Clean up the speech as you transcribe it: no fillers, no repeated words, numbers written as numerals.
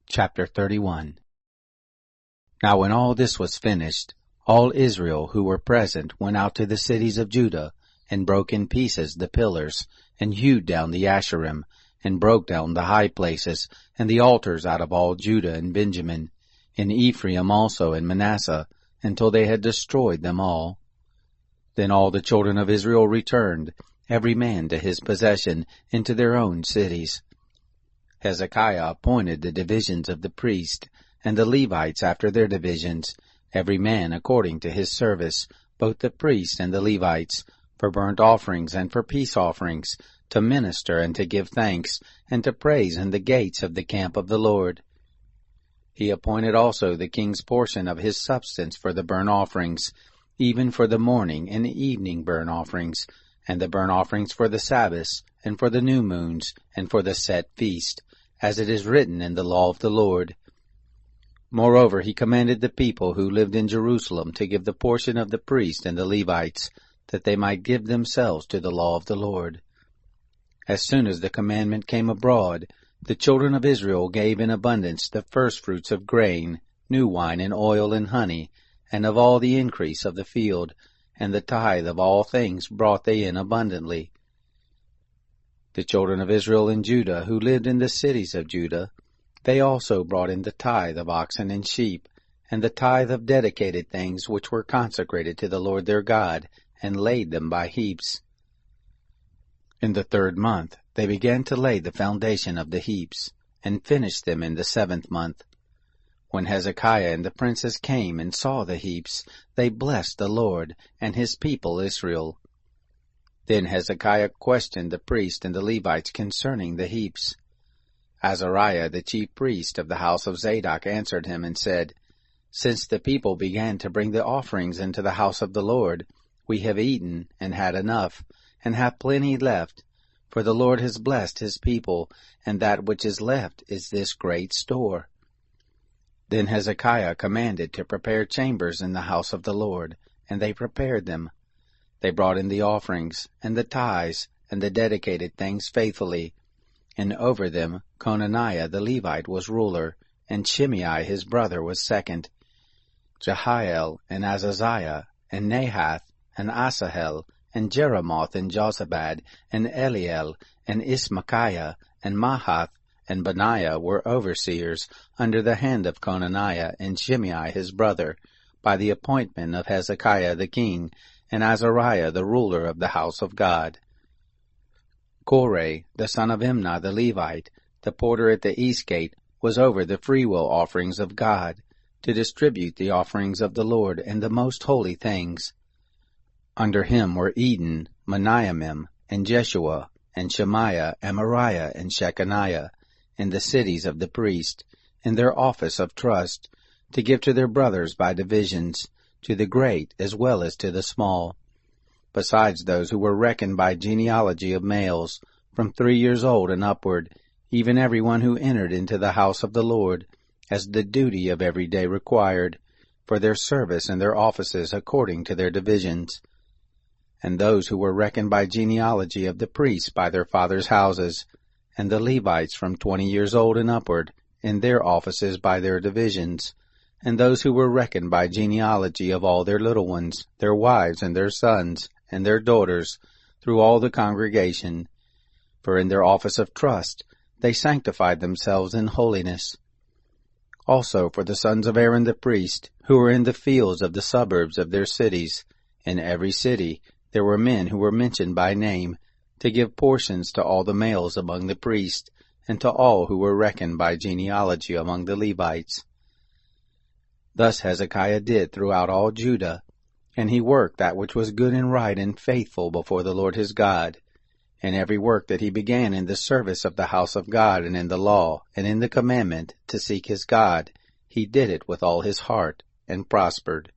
Chapter 31. Now when all this was finished, all Israel who were present went out to the cities of Judah, and broke in pieces the pillars, and hewed down the Asherim, and broke down the high places, and the altars out of all Judah and Benjamin, in Ephraim also and Manasseh, until they had destroyed them all. Then all the children of Israel returned, every man to his possession, into their own cities. Hezekiah appointed the divisions of the priest, and the Levites after their divisions, every man according to his service, both the priests and the Levites, for burnt offerings and for peace offerings, to minister and to give thanks, and to praise in the gates of the camp of the Lord. He appointed also the king's portion of his substance for the burnt offerings, even for the morning and evening burnt offerings, and the burnt offerings for the Sabbaths, and for the new moons, and for the set feast, as it is written in the law of the Lord. Moreover, he commanded the people who lived in Jerusalem to give the portion of the priests and the Levites, that they might give themselves to the law of the Lord. As soon as the commandment came abroad, the children of Israel gave in abundance the firstfruits of grain, new wine and oil and honey, and of all the increase of the field, and the tithe of all things brought they in abundantly. The children of Israel and Judah, who lived in the cities of Judah, they also brought in the tithe of oxen and sheep, and the tithe of dedicated things which were consecrated to the Lord their God, and laid them by heaps. In the 3rd month they began to lay the foundation of the heaps, and finished them in the 7th month. When Hezekiah and the princes came and saw the heaps, they blessed the Lord and his people Israel. Then Hezekiah questioned the priests and the Levites concerning the heaps. Azariah the chief priest of the house of Zadok answered him and said, Since the people began to bring the offerings into the house of the Lord, we have eaten and had enough, and have plenty left, for the Lord has blessed his people, and that which is left is this great store. Then Hezekiah commanded to prepare chambers in the house of the Lord, and they prepared them. They brought in the offerings, and the tithes, and the dedicated things faithfully. And over them Conaniah the Levite was ruler, and Shimei his brother was second. Jehiel, and Azaziah, and Nahath, and Asahel, and Jeremoth, and Jozabad, and Eliel, and Ismachiah, and Mahath, and Benaiah were overseers under the hand of Conaniah and Shimei his brother, by the appointment of Hezekiah the king, and Azariah the ruler of the house of God. Korah, the son of Imnah the Levite, the porter at the east gate, was over the freewill offerings of God, to distribute the offerings of the Lord and the most holy things. Under him were Eden, Meniamim, and Jeshua, and Shemaiah, Amariah, and Shechaniah, in the cities of the priest, in their office of trust, to give to their brothers by divisions, to the great as well as to the small, besides those who were reckoned by genealogy of males, from 3 years old and upward, even every one who entered into the house of the Lord, as the duty of every day required, for their service and their offices according to their divisions. And those who were reckoned by genealogy of the priests by their fathers' houses, and the Levites from 20 years old and upward, in their offices by their divisions, and those who were reckoned by genealogy of all their little ones, their wives and their sons, and their daughters, through all the congregation. For in their office of trust they sanctified themselves in holiness. Also for the sons of Aaron the priest, who were in the fields of the suburbs of their cities, in every city there were men who were mentioned by name, to give portions to all the males among the priests, and to all who were reckoned by genealogy among the Levites. Thus Hezekiah did throughout all Judah, and he worked that which was good and right and faithful before the Lord his God. And every work that he began in the service of the house of God, and in the law, and in the commandment, to seek his God, he did it with all his heart, and prospered.